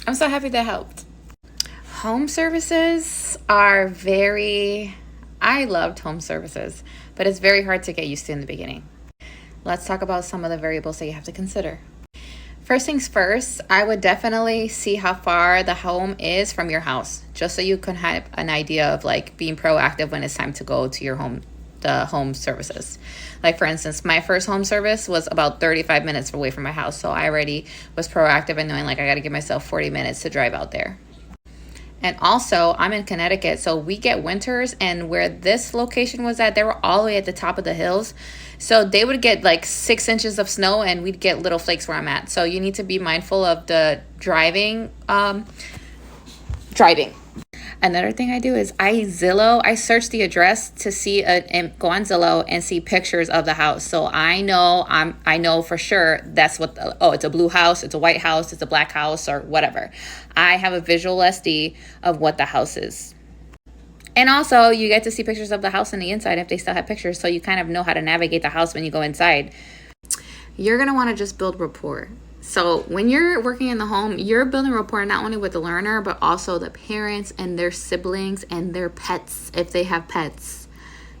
I'm so happy that helped. Home services are I loved home services, but it's very hard to get used to in the beginning. Let's talk about some of the variables that you have to consider. First things first, I would definitely see how far the home is from your house, just so you can have an idea of like being proactive when it's time to go to your home, the home services. Like for instance, my first home service was about 35 minutes away from my house, so I already was proactive in knowing like I got to give myself 40 minutes to drive out there. And also, I'm in Connecticut, so we get winters, and where this location was at, they were all the way at the top of the hills. So they would get like 6 inches of snow, and we'd get little flakes where I'm at. So you need to be mindful of the driving. Driving. Another thing I do is I search the address to see and go on Zillow and see pictures of the house. So I know for sure that's what it's a blue house, it's a white house, it's a black house, or whatever. I have a visual SD of what the house is. And also you get to see pictures of the house on the inside if they still have pictures, so you kind of know how to navigate the house when you go inside. You're going to want to just build rapport. So when you're working in the home, you're building rapport not only with the learner, but also the parents and their siblings and their pets, if they have pets.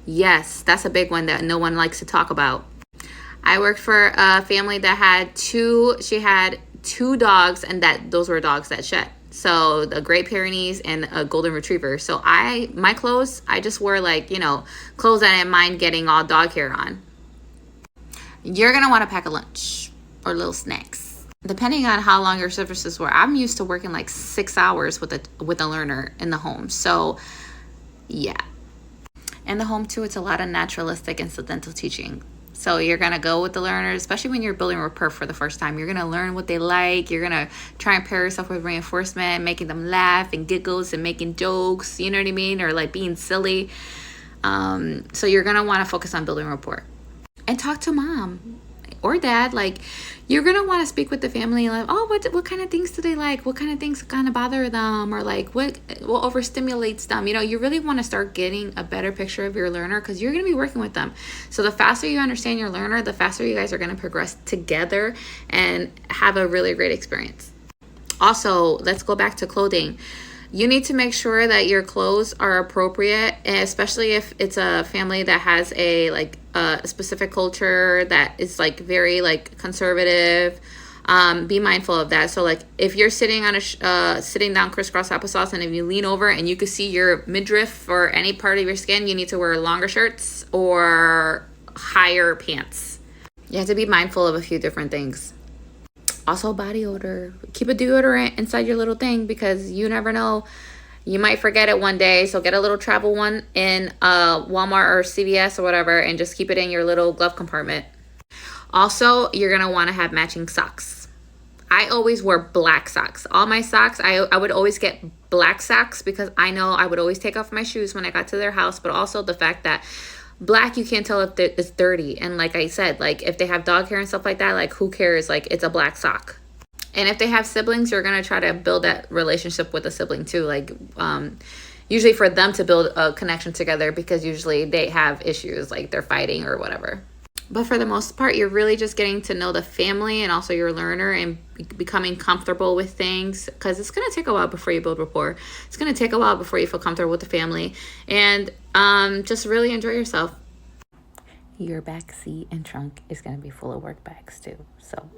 Yes, that's a big one that no one likes to talk about. I worked for a family that had two dogs, and those were dogs that shed. So the Great Pyrenees and a Golden Retriever. So my clothes, I just wore clothes that I didn't mind getting all dog hair on. You're going to want to pack a lunch or little snacks. Depending on how long your services were, I'm used to working like 6 hours with a learner in the home. So yeah. In the home too, it's a lot of naturalistic incidental teaching. So you're going to go with the learners, especially when you're building rapport for the first time. You're going to learn what they like. You're going to try and pair yourself with reinforcement, making them laugh and giggles and making jokes, you know what I mean? Or like being silly. So you're going to want to focus on building rapport. And talk to mom or dad. Like, you're going to want to speak with the family, like, oh, what kind of things do they like? What kind of things kind of bother them? Or like, what overstimulates them? You really want to start getting a better picture of your learner, because you're going to be working with them. So the faster you understand your learner, the faster you guys are going to progress together and have a really great experience. Also, let's go back to clothing. You need to make sure that your clothes are appropriate, especially if it's a family that has a specific culture that is like very like conservative. Be mindful of that. So like if you're sitting on sitting down crisscross applesauce, and if you lean over and you can see your midriff or any part of your skin, you need to wear longer shirts or higher pants. You have to be mindful of a few different things. Also, body odor. Keep a deodorant inside your little thing, because you never know. You might forget it one day. So get a little travel one in Walmart or CVS or whatever, and just keep it in your little glove compartment. Also, you're going to want to have matching socks. I always wore black socks. All my socks, I would always get black socks, because I know I would always take off my shoes when I got to their house. But also the fact that black, you can't tell if it's dirty. And like I said, like if they have dog hair and stuff like that, like who cares? Like it's a black sock. And if they have siblings, you're going to try to build that relationship with a sibling too. Like usually for them to build a connection together, because usually they have issues, like they're fighting or whatever. But for the most part, you're really just getting to know the family and also your learner, and becoming comfortable with things, because it's going to take a while before you build rapport. It's going to take a while before you feel comfortable with the family, and just really enjoy yourself. Your back seat and trunk is going to be full of work bags too. So